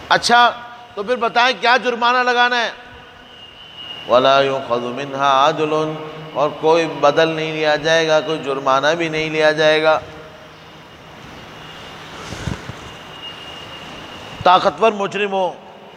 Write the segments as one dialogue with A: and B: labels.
A: اچھا تو پھر بتائیں کیا جرمانہ لگانا ہے؟ وَلَا يُؤْخَذُ مِنْهَا عَدْلٌ، اور کوئی بدل نہیں لیا جائے گا، کوئی جرمانہ بھی نہیں لیا جائے گا۔ طاقتور مجرم ہو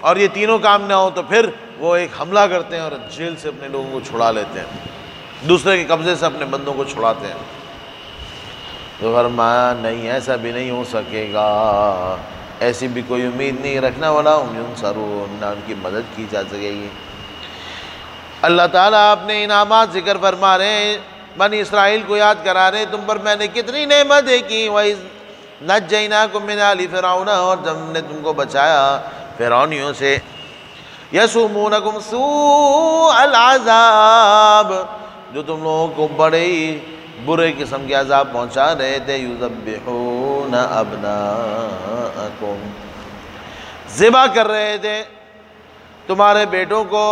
A: اور یہ تینوں کام نہ ہو تو پھر وہ ایک حملہ کرتے ہیں اور جیل سے اپنے لوگوں کو چھڑا لیتے ہیں، دوسرے کے قبضے سے اپنے بندوں کو چھڑاتے ہیں۔ تو فرمایا نہیں، ایسا بھی نہیں ہو سکے گا، ایسی بھی کوئی امید نہیں رکھنا، وَلَا هُمْ يُنصَرُونَ، نہ ان کی مدد کی جا سکے گی۔ اللہ تعالیٰ اپنے انعامات ذکر فرما رہے ہیں، بنی اسرائیل کو یاد کرا رہے ہیں، تم پر میں نے کتنی نعمتیں کی، وَإِذْ نَجَّيْنَاكُمْ مِنْ آلِ فِرْعَوْنَ، اور جب ہم نے تم کو بچایا فرعونیوں سے، يَسُومُونَكُمْ سُوءَ الْعَذَابِ، جو تم لوگوں کو بڑے ہی برے قسم کے عذاب پہنچا رہے تھے، يُذَبِّحُونَ أَبْنَاءَكُمْ، ذبح کر رہے تھے تمہارے بیٹوں کو،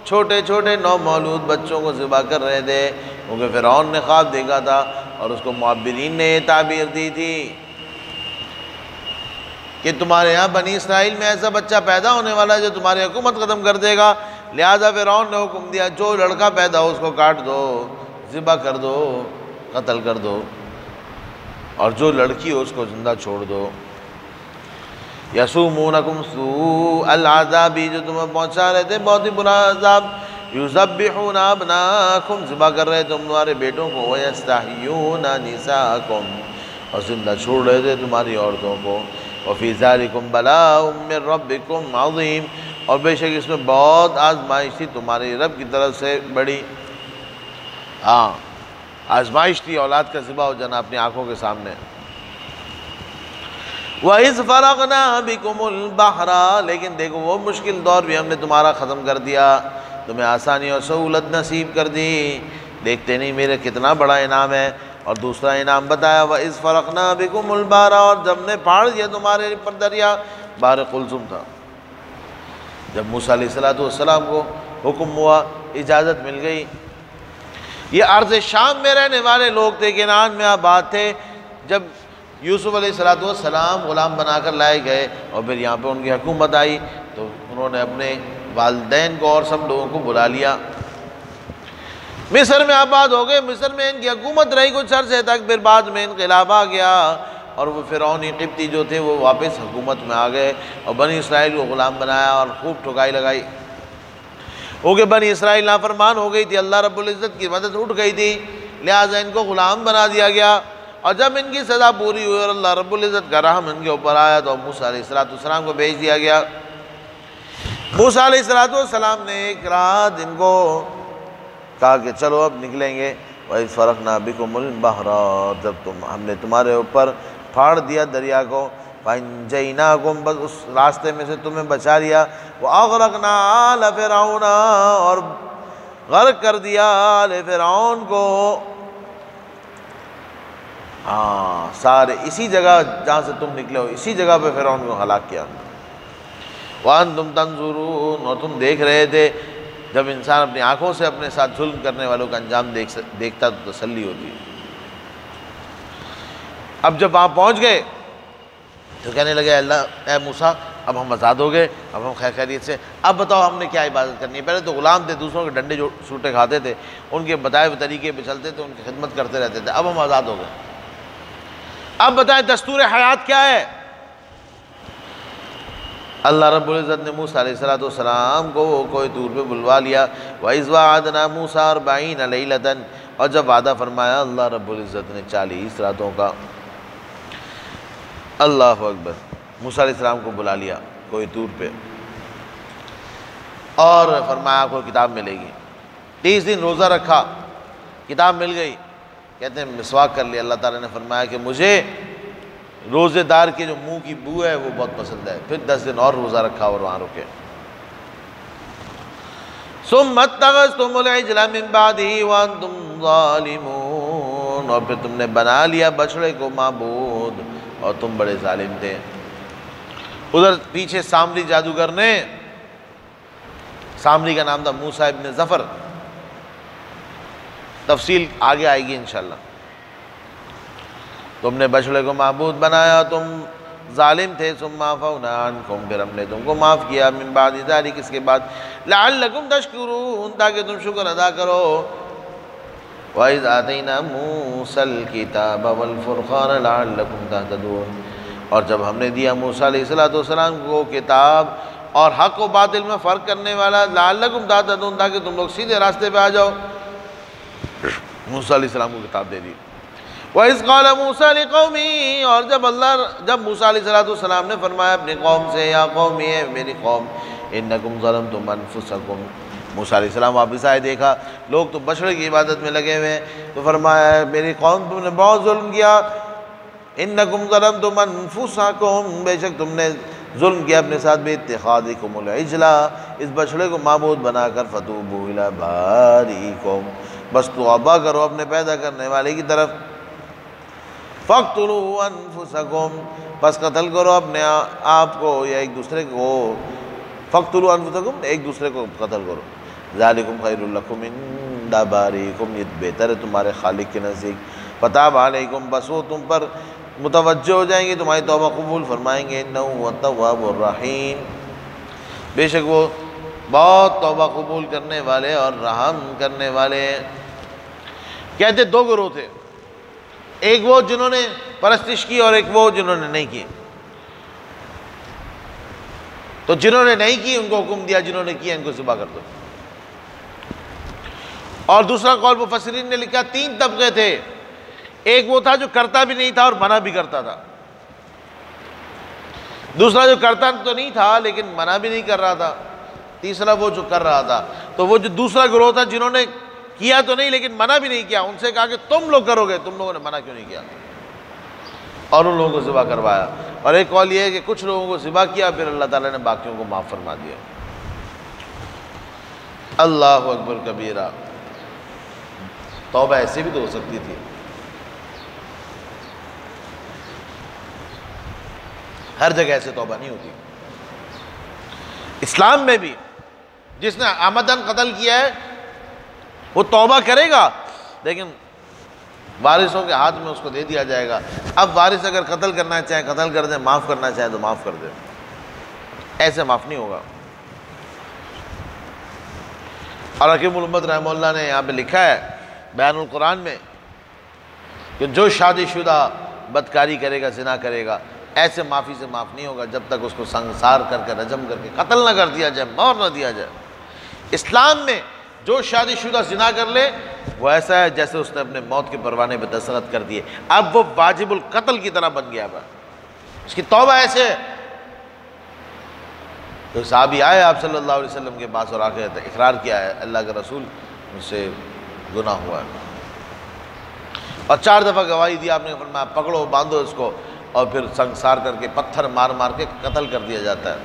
A: چھوٹے چھوٹے نومولود بچوں کو ذبح کر رہے تھے، کیونکہ فرعون نے خواب دیکھا تھا اور اس کو معبرین نے یہ تعبیر دی تھی کہ تمہارے یہاں بنی اسرائیل میں ایسا بچہ پیدا ہونے والا ہے جو تمہاری حکومت ختم کر دے گا، لہذا فرعون نے حکم دیا جو لڑکا پیدا ہو اس کو کاٹ دو، ذبح کر دو، قتل کر دو، اور جو لڑکی ہو اس کو زندہ چھوڑ دو۔ یسومونکم سوء العذاب، جو تمہیں پہنچا رہے تھے بہت ہی برا عذاب، یذبحون ابناکم، ذبح کر رہے تھے تمہارے بیٹوں کو، ویستحیون نساءکم، اور زندہ چھوڑ رہے تھے تمہاری عورتوں کو، وفی ذالکم بلاء من ربکم عظیم، اور بے شک اس میں بہت آزمائش تھی تمہاری رب کی طرف سے بڑی۔ ہاں آزمائش تھی اولاد کا ذبح ہو جانا اپنی آنکھوں کے سامنے۔ وَإِذْ فَرَقْنَا بِكُمُ الْبَحْرَ، لیکن دیکھو وہ مشکل دور بھی ہم نے تمہارا ختم کر دیا، تمہیں آسانی اور سہولت نصیب کر دی، دیکھتے نہیں میرے کتنا بڑا انعام ہے۔ اور دوسرا انعام بتایا، وَإِذْ فَرَقْنَا بِكُمُ الْبَحْرَ، اور جب نے پھاڑ دیا تمہارے پر دریا، بحر قلزم تھا، جب موسیٰ علیہ السلام کو حکم ہوا، اجازت مل گئی، یہ ارض شام میں رہنے والے لوگ تھے، کنعان میں آباد تھے، جب یوسف علیہ السلام غلام بنا کر لائے گئے اور پھر یہاں پہ ان کی حکومت آئی تو انہوں نے اپنے والدین کو اور سب لوگوں کو بلا لیا، مصر میں آباد ہو گئے، مصر میں ان کی حکومت رہی کچھ عرصے تک، پھر بعد میں انقلاب آ گیا اور وہ فرعونی قبطی جو تھے وہ واپس حکومت میں آ گئے اور بنی اسرائیل کو غلام بنایا اور خوب ٹھکائی لگائی، کیونکہ بنی اسرائیل نافرمان ہو گئی تھی، اللہ رب العزت کی مدد اٹھ گئی تھی، لہٰذا ان کو غلام بنا دیا گیا، اور جب ان کی سزا پوری ہوئی اور اللہ رب العزت کا رحم ان کے اوپر آیا تو موسیٰ علیہ السلام کو بھیج دیا گیا۔ موسیٰ علیہ السلام نے ایک رات ان کو کہا کہ چلو اب نکلیں گے، وَإِذْ فَرَقْنَا بِكُمُ الْبَحْرَ، جب ہم نے تمہارے اوپر پھاڑ دیا دریا کو، فَأَنْجَيْنَاكُمْ، بس اس راستے میں سے تمہیں بچا لیا، وَأَغْرَقْنَا آلَ فِرْعَوْنَ، اور غرق کر دیا آل فرعون کو، ہاں سارے اسی جگہ جہاں سے تم نکلے ہو اسی جگہ پہ فرعون کو ہلاک کیا۔ وَأَنْتُمْ تَنْظُرُونَ، اور تم دیکھ رہے تھے، جب انسان اپنی آنکھوں سے اپنے ساتھ ظلم کرنے والوں کا انجام دیکھتا تو تسلی ہوتی ہے۔ اب جب وہاں پہنچ گئے تو کہنے لگے اللہ اے موسیٰ اب ہم آزاد ہو گئے، اب ہم خیر خیریت سے، اب بتاؤ ہم نے کیا عبادت کرنی ہے؟ پہلے تو غلام تھے، دوسروں کے ڈنڈے جو سوٹے کھاتے تھے، ان کے بتائے ہوئے طریقے پہ چلتے تھے، ان کی خدمت کرتے رہتے تھے، اب ہم آزاد ہو گئے، اب بتائیں دستور حیات کیا ہے؟ اللہ رب العزت نے موسیٰ علیہ السلام کو کوئی طور پہ بلوا لیا، وَإِذْ وَعَدْنَا مُوسَىٰ 40 لَيْلَةً، اور جب وعدہ فرمایا اللہ رب العزت نے 40 راتوں کا، اللہ اکبر، موسیٰ علیہ السلام کو بلا لیا کوئی طور پہ اور فرمایا آپ کو کتاب ملے گی، 30 دن روزہ رکھا، کتاب مل گئی، کہتے ہیں مسواک کر لیا، اللہ تعالیٰ نے فرمایا کہ مجھے روزے دار کے جو منہ کی بو ہے وہ بہت پسند ہے، پھر 10 دن اور روزہ رکھا اور وہاں رکے۔ ثُمَّ اتَّخَذْتُمُ الْعِجْلَ مِن بَعْدِهِ وَأَنْتُمْ ظَالِمُونَ، اور پھر تم نے بنا لیا بچڑے کو معبود اور تم بڑے ظالم تھے۔ ادھر پیچھے سامری جادوگر نے، سامری کا نام تھا موسیٰ ابن ظفر، تفصیل آگے آئے گی انشاءاللہ۔ تم نے بچڑے کو معبود بنایا، تم ظالم تھے، ثم عفونا عنکم، پھر ہم نے تم کو معاف کیا، من بعد ذلک، اس کے بعد، لعلکم تشکرون، تاکہ تم شکر ادا کرو۔ وَإِذْ آتَيْنَا مُوسَى الْكِتَابَ وَالْفُرْقَانَ لَعَلَّكُمْ تَهْتَدُونَ، اور جب ہم نے دیا موسیٰ علیہ السلام کو کتاب اور حق و باطل میں فرق کرنے والا، لعلکم تہتدون، تاکہ تم لوگ سیدھے راستے پہ آ جاؤ۔ موسیٰ علیہ السلام کو کتاب دے دی۔ وَإِذْ قَالَ مُوسَىٰ لِقَوْمِهِ، اور جب موسیٰ علیہ السلام نے فرمایا اپنی قوم سے، یا قوم، یہ میری قوم، اِنَّكُمْ ظَلَمْتُمْ أَنفُسَكُمْ، موسیٰ علیہ السلام واپس آئے، دیکھا لوگ تو بچڑے کی عبادت میں لگے ہوئے، تو فرمایا میری قوم تم نے بہت ظلم کیا، اِنَّكُمْ ظَلَمْتُمْ أَنفُسَكُمْ، بے شک تم نے ظلم کیا اپنے ساتھ، بِاتِّخَاذِكُمُ الْعِجْلَ، اس بچڑے کو معبود بنا کر، فَتُوبُوا إِلَىٰ بَارِئِكُمْ، بس توبہ کرو اپنے پیدا کرنے والے کی طرف، فَاقْتُلُوا أَنفُسَكُمْ، بس قتل کرو اپنے آپ کو یا ایک دوسرے کو، فَاقْتُلُوا أَنفُسَكُمْ، ایک دوسرے کو قتل کرو، ذَلِكُمْ خَيْرٌ لَكُمْ عِندَ بَارِئِكُمْ، یہ بہتر ہے تمہارے خالق کے نزدیک، فَتَابَ عَلَيْكُمْ، بس وہ تم پر متوجہ ہو جائیں گے، تمہاری توبہ قبول فرمائیں گے، إِنَّهُ هُوَ التَّوَّابُ الرَّحِيمُ، بے شک وہ بہت توبہ قبول کرنے والے اور رحم کرنے والے ہیں۔ کہتے دو گروہ تھے، ایک وہ جنہوں نے پرستش کی اور ایک وہ جنہوں نے نہیں کی، تو جنہوں نے نہیں کی ان کو حکم دیا، جنہوں نے کیا ان کو ذبح کر دو۔ اور دوسرا قول مفسرین نے لکھا تین طبقے تھے، ایک وہ تھا جو کرتا بھی نہیں تھا اور منع بھی کرتا تھا، دوسرا جو کرتا تو نہیں تھا لیکن منع بھی نہیں کر رہا تھا، تیسرا وہ جو کر رہا تھا۔ تو وہ جو دوسرا گروہ تھا جنہوں نے کیا تو نہیں لیکن منع بھی نہیں کیا، ان سے کہا کہ تم لوگ کرو گے، تم لوگوں نے منع کیوں نہیں کیا، اور ان لوگوں کو ذبح کروایا۔ اور ایک قول یہ ہے کہ کچھ لوگوں کو ذبح کیا، پھر اللہ تعالیٰ نے باقیوں کو معاف فرما دیا۔ اللہ اکبر کبیرہ، توبہ ایسے بھی تو ہو سکتی تھی، ہر جگہ ایسے توبہ نہیں ہوتی۔ اسلام میں بھی جس نے عمدن قتل کیا ہے وہ توبہ کرے گا، لیکن وارثوں کے ہاتھ میں اس کو دے دیا جائے گا۔ اب وارث اگر قتل کرنا چاہے قتل کر دیں، معاف کرنا چاہے تو معاف کر دیں، ایسے معاف نہیں ہوگا۔ اور حکیم الامت رحمہ اللہ نے یہاں پہ لکھا ہے بیان القرآن میں کہ جو شادی شدہ بدکاری کرے گا، زنا کرے گا، ایسے معافی سے معاف نہیں ہوگا جب تک اس کو سنگسار کر کے رجم کر کے قتل نہ کر دیا جائے، مور نہ دیا جائے۔ اسلام میں جو شادی شدہ زنا کر لے وہ ایسا ہے جیسے اس نے اپنے موت کے پروانے پہ دستخط کر دیے، اب وہ واجب القتل کی طرح بن گیا، اس کی توبہ ایسے ہے۔ تو صحابی آئے آپ صلی اللہ علیہ وسلم کے پاس اور آ کے اقرار کیا ہے اللہ کے رسول مجھ سے گناہ ہوا ہے، اور 4 دفعہ گواہی دی۔ آپ نے فرمایا پکڑو، باندھو اس کو، اور پھر سنگسار کر کے پتھر مار مار کے قتل کر دیا جاتا ہے،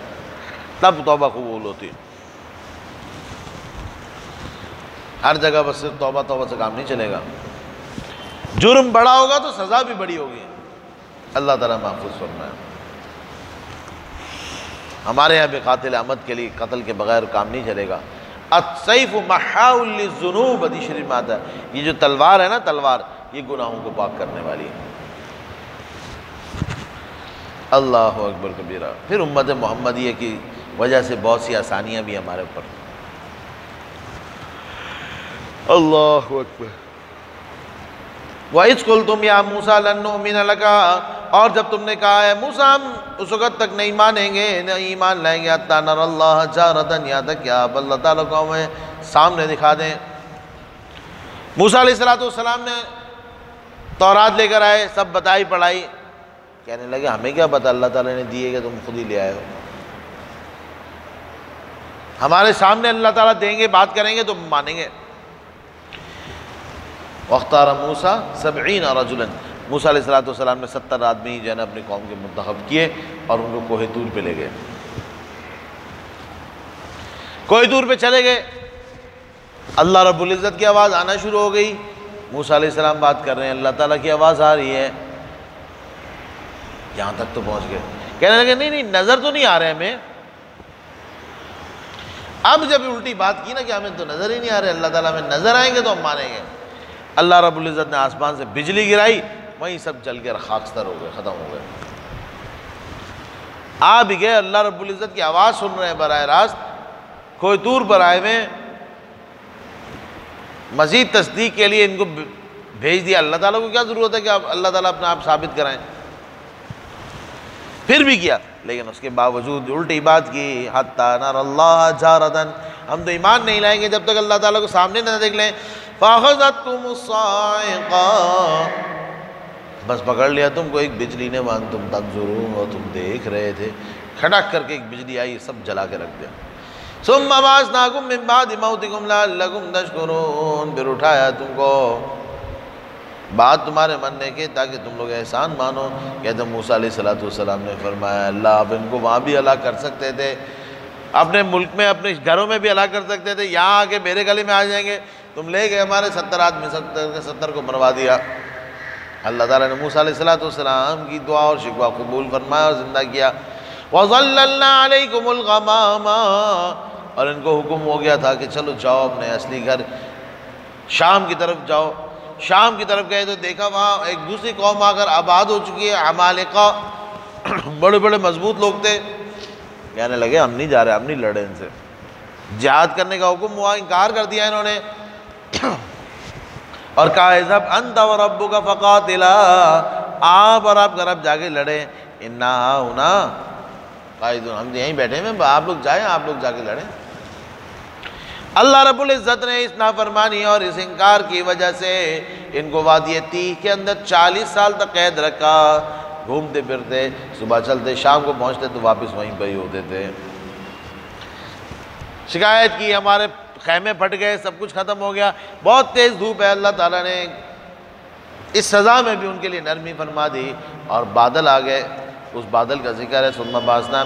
A: تب توبہ قبول ہوتی ہے۔ ہر جگہ بس صرف توبہ توبہ سے کام نہیں چلے گا، جرم بڑا ہوگا تو سزا بھی بڑی ہوگی، اللہ تعالیٰ محفوظ فرمائے۔ ہمارے یہاں بھی قاتل عمد کے لیے قتل کے بغیر کام نہیں چلے گا۔ السیف محاء للذنوب، حدیث شریف میں آتا ہے، یہ جو تلوار ہے نا، تلوار یہ گناہوں کو پاک کرنے والی ہے۔ اللہ اکبر کبیرہ۔ پھر امت محمدیہ کی وجہ سے بہت سی آسانیاں بھی ہمارے اوپر۔ اللہ اکبر۔ وَإِذْ قُلْتُمْ يَا مُوسَىٰ لَن نُّؤْمِنَ لَكَ، اور جب تم نے کہا ہے موسیٰ ہم اس وقت تک نہیں مانیں گے، نہیں ایمان لائیں گے، حَتَّىٰ نَرَى اللَّهَ جَارَةً، یہاں تک کہ آپ اللہ تعالیٰ کو ہمیں سامنے دکھا دیں۔ موسیٰ علیہ السلام نے تورات لے کر آئے، سب بتائی پڑھائی، کہنے لگے ہمیں کیا پتہ، اللہ تعالیٰ نے دیے کہ تم خود ہی لے آئے ہو، ہمارے سامنے اللہ تعالیٰ دیں گے، بات کریں گے تو مانیں گے۔ وَاخْتَارَ مُوسَىٰ 70 رَجُلًا، موسیٰ علیہ السلام نے 70 آدمی جو ہے نا اپنی قوم کے منتخب کیے اور ان کو کوہ طور پہ لے گئے۔ کوہ طور پہ چلے گئے، اللہ رب العزت کی آواز آنا شروع ہو گئی، موسیٰ علیہ السلام بات کر رہے ہیں، اللہ تعالیٰ کی آواز آ رہی ہے، یہاں تک تو پہنچ گئے، کہنے لگے نہیں نظر تو نہیں آ رہے ہمیں۔ اب جب الٹی بات کی نا کہ ہمیں تو نظر ہی نہیں آ رہے، اللہ تعالیٰ ہمیں نظر آئیں گے تو ہم مانیں گے، اللہ رب العزت نے آسمان سے بجلی گرائی، وہیں سب جل کر خاکستر ہو گئے، ختم ہو گئے۔ آ بھی گئے، اللہ رب العزت کی آواز سن رہے ہیں براہ راست، کوہ طور پر آئے ہوئے، مزید تصدیق کے لیے ان کو بھیج دیا۔ اللہ تعالیٰ کو کیا ضرورت ہے کہ آپ اللہ تعالیٰ اپنا آپ ثابت کرائیں، پھر بھی کیا، لیکن اس کے باوجود الٹی بات کی، حتی نر اللہ جارتاً، ہم تو ایمان نہیں لائیں گے جب تک اللہ تعالیٰ کو سامنے نہ دیکھ لیں۔ فَأَخَذَتْكُمُ الصَّاعِقَةُ، بس پکڑ لیا تم کو ایک بجلی نے، وَأَنْتُمْ تَنظُرُونَ، اور تم دیکھ رہے تھے، کھڑک کر کے ایک بجلی آئی، سب جلا کے رکھ دیا۔ ثُمَّ بَعَثْنَاكُم مِّن بَعْدِ مَوْتِكُمْ لَعَلَّكُمْ تَشْكُرُونَ، پھر اٹھایا تم کو بات تمہارے مننے کے تاکہ تم لوگ احسان مانو۔ کہتے موسیٰ علیہ السلام نے فرمایا اللہ آپ ان کو وہاں بھی ہلاک کر سکتے تھے، اپنے ملک میں اپنے گھروں میں بھی ہلاک کر سکتے تھے، یہاں آ کے میرے گلے میں آ جائیں گے، تم لے گئے ہمارے 70 آدمی، 70 کو مروا دیا۔ اللہ تعالیٰ نے موسیٰ علیہ السلام کی دعا اور شکوہ قبول فرمایا اور زندہ کیا۔ وَظَلَّلْنَا عَلَيْكُمُ الْغَمَامَ، اور ان کو حکم ہو گیا تھا کہ چلو جاؤ اپنے اصلی گھر شام کی طرف جاؤ۔ شام کی طرف گئے تو دیکھا وہاں ایک دوسری قوم آ کر آباد ہو چکی ہے، عمالقہ، بڑے بڑے مضبوط لوگ تھے، کہنے لگے ہم نہیں جا رہے، ہم نہیں لڑے ان سے، جہاد کرنے کا حکم ہوا، انکار کر دیا انہوں نے، اور کہا اذهب انت وربك فقاتلا، آپ اور آپ کا رب جا کے لڑیں، انا ہنا قاعدون، ہم یہیں بیٹھے ہیں، آپ لوگ جائیں، آپ لوگ جا کے لڑیں۔ اللہ رب العزت نے اس نافرمانی اور اس انکار کی وجہ سے ان کو وادی تیہ کے اندر 40 سال تک قید رکھا، گھومتے پھرتے، صبح چلتے شام کو پہنچتے تو واپس وہیں پہ ہی ہوتے تھے۔ شکایت کی ہمارے خیمے پھٹ گئے، سب کچھ ختم ہو گیا، بہت تیز دھوپ ہے، اللہ تعالیٰ نے اس سزا میں بھی ان کے لیے نرمی فرما دی، اور بادل آ گئے، اس بادل کا ذکر ہے ثم بعثنا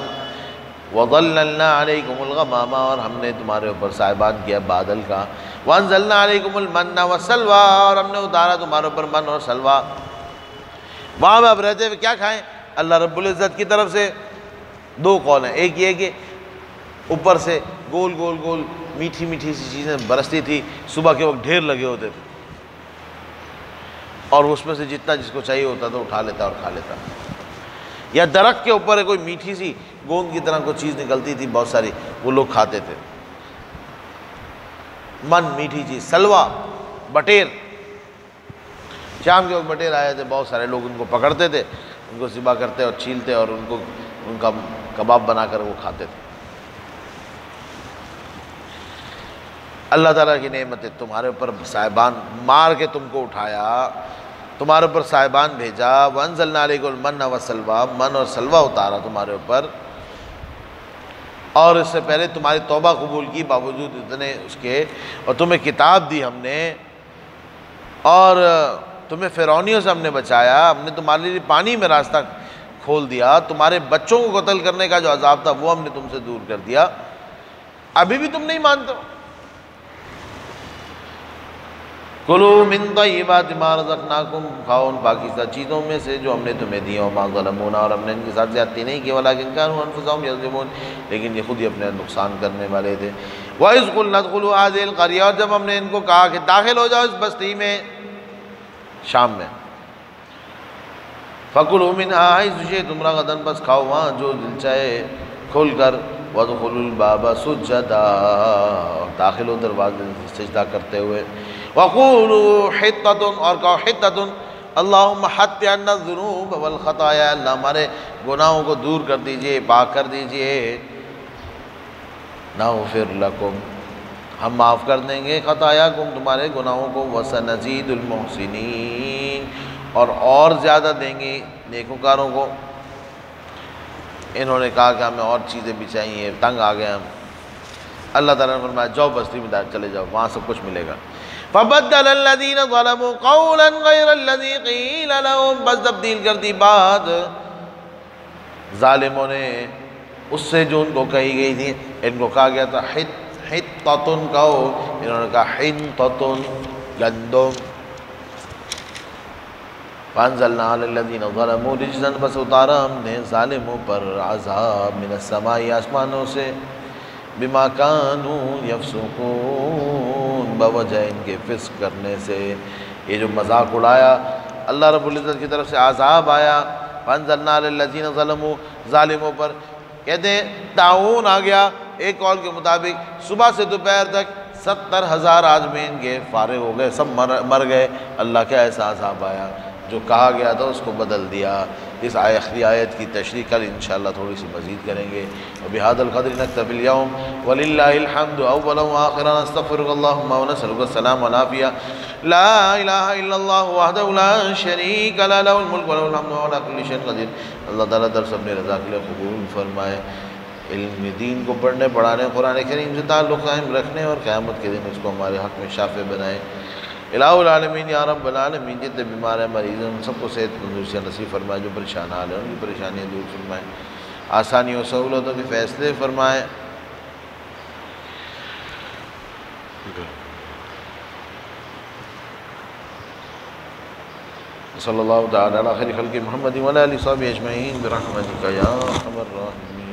A: وَظَلَّلْنَا عَلَيْكُمُ الْغَمَامَ، اور ہم نے تمہارے اوپر سائبان کیا بادل کا، وَأَنزَلْنَا عَلَيْكُمُ الْمَنَّ وَالسَّلْوَىٰ، اور ہم نے اتارا تمہارے اوپر من اور سلوہ۔ وہاں میں اب رہتے ہوئے کیا کھائیں؟ اللہ رب العزت کی طرف سے دو قول ہیں، ایک یہ کہ اوپر سے گول گول گول میٹھی میٹھی سی چیزیں برستی تھی، صبح کے وقت ڈھیر لگے ہوتے تھے، اور اس میں سے جتنا جس کو چاہیے ہوتا تھا اٹھا لیتا اور کھا لیتا۔ یا درخت کے اوپر کوئی میٹھی سی گوند کی طرح کوئی چیز نکلتی تھی بہت ساری، وہ لوگ کھاتے تھے، من میٹھی چیز، سلوہ بٹیر، شام کے وقت بٹیر آئے تھے، بہت سارے لوگ ان کو پکڑتے تھے، ان کو ذبح کرتے اور چھیلتے اور ان کا کباب بنا کر وہ کھاتے تھے۔ اللہ تعالیٰ کی نعمت ہے، تمہارے اوپر سائبان مار کے تم کو اٹھایا، تمہارے اوپر سائبان بھیجا، وَأَنزَلْنَا عَلَيْكُمُ الْمَنَّ وَالسَّلْوَىٰ، من اور سلوہ اتارا تمہارے اوپر، اور اس سے پہلے تمہاری توبہ قبول کی باوجود اتنے اس کے، اور تمہیں کتاب دی ہم نے، اور تمہیں فرعونیوں سے ہم نے بچایا، ہم نے تمہارے لیے پانی میں راستہ کھول دیا، تمہارے بچوں کو قتل کرنے کا جو عذاب تھا وہ ہم نے تم سے دور کر دیا، ابھی بھی تم نہیں مانتے ہو۔ کلوا من طیبات ما رزقناکم، کھاؤ ان پاکیزہ چیزوں میں سے جو ہم نے تمہیں دی، وما ظلمونا، اور ہم نے ان کے ساتھ زیادتی نہیں کی، ولکن کانوا انفسهم یظلمون، لیکن یہ خود ہی اپنے نقصان کرنے والے تھے۔ وَإِذْ قُلْنَا ادْخُلُوا هَٰذِهِ الْقَرْيَةَ، اور جب ہم نے ان کو کہا کہ داخل ہو جاؤ اس بستی میں، شام میں، فَكُلُوا مِنْهَا حَيْثُ شِئْتُمْ رَغَدًا، بس کھاؤ وہاں جو دل چاہے کھول کر، وَادْخُلُوا الْبَابَ سُجَّدًا، داخل ہو دروازے سجدہ کرتے ہوئے، وَقُولُوا حِطَّةٌ، اور کہو حِطَّةٌ اللہم حَطِّ عَنَّا الذُّنُوبَ وَالْخَطَايَا، اللہ ہمارے گناہوں کو دور کر دیجئے، پاک کر دیجئے، نَغْفِرْ لَكُمْ، ہم معاف کر دیں گے، خطایاکم، تمہارے گناہوں کو، وَسَنَزِيدُ الْمُحْسِنِينَ، اور زیادہ دیں گے نیکوکاروں کو۔ انہوں نے کہا کہ ہمیں اور چیزیں بھی چاہیے، تنگ آ گئے ہم۔ اللہ تعالیٰ نے فرمایا جاؤ بستی میں چلے جاؤ، وہاں سب کچھ ملے گا۔ فَبَدَّلَ الَّذِينَ ظَلَمُوا قَوْلًا غَيْرَ الَّذِي قِيلَ لَهُمْ، بس تبدیل کر دی بات ظالموں نے اس سے جو ان کو کہی گئی تھی۔ ان کو کہا گیا تھا حِطَّةٌ، کہو، انہوں نے کہا حِنطَةٌ، گندم۔ فَأَنزَلْنَا عَلَى الَّذِينَ ظَلَمُوا رِجْزًا، بس اتارا ہم نے ظالموں پر عذاب من السماء، آسمانوں سے، بما كانوا يفسقون، بوجہ ان کے فسق کرنے سے۔ یہ جو مذاق اڑایا، اللہ رب العزت کی طرف سے عذاب آیا، فانزلنا علی الذین ظلموا، ظالموں پر کہتے ہیں طاعون آ گیا، ایک قول کے مطابق صبح سے دوپہر تک 70,000 آدمین گئے، فارغ ہو گئے، سب مر گئے۔ اللہ کا ایسا عذاب آیا، جو کہا گیا تھا اس کو بدل دیا۔ اس آخری آیت کی تشریح کل انشاءاللہ تھوڑی سی مزید کریں گے۔ وبہذا القدر نکتفی اليوم وللہ الحمد اولا وآخرا، نستغفرک اللہم ونسألک السلام والعافیہ، لا الہ الا اللہ وحدہ لا شریک له، لہ الملک وله الحمد وهو علی کل شیء قدیر۔ اللہ تعالیٰ درس اپنے رضا کے لیے قبول فرمائے، علم دین کو پڑھنے پڑھانے، قرآن کریم سے تعلق قائم رکھنے، اور قیامت کے دن اس کو ہمارے حق میں شافع بنائے۔ الہ العالمین یا رب العالمین، جتنے بیمار ہیں مریض ہیں ان سب کو صحت تندرستی نصیب فرمائے، جو پریشان حال ہیں ان کی پریشانیاں دور فرمائے، آسانی و سہولتوں کے فیصلے فرمائے۔ صلی اللہ تعالی علی خیر خلق محمد وعلی آلہ وصحبہ اجمعین برحمتک یا ارحم الراحمین۔